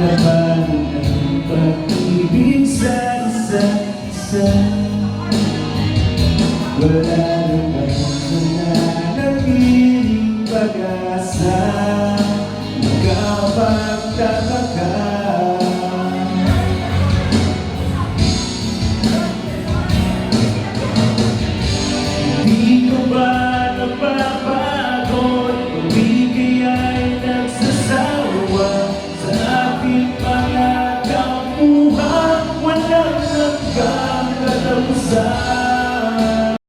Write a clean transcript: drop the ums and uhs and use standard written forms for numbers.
Laban ng pag-ibig sa isa't isa. Wala naman nananatiling pag-asa. Magkapagtaka ka. Di ko ba napapagod? Pag-ibig ay nagsasawa sa aking mga kapuhan. Walang nagkakatapusan.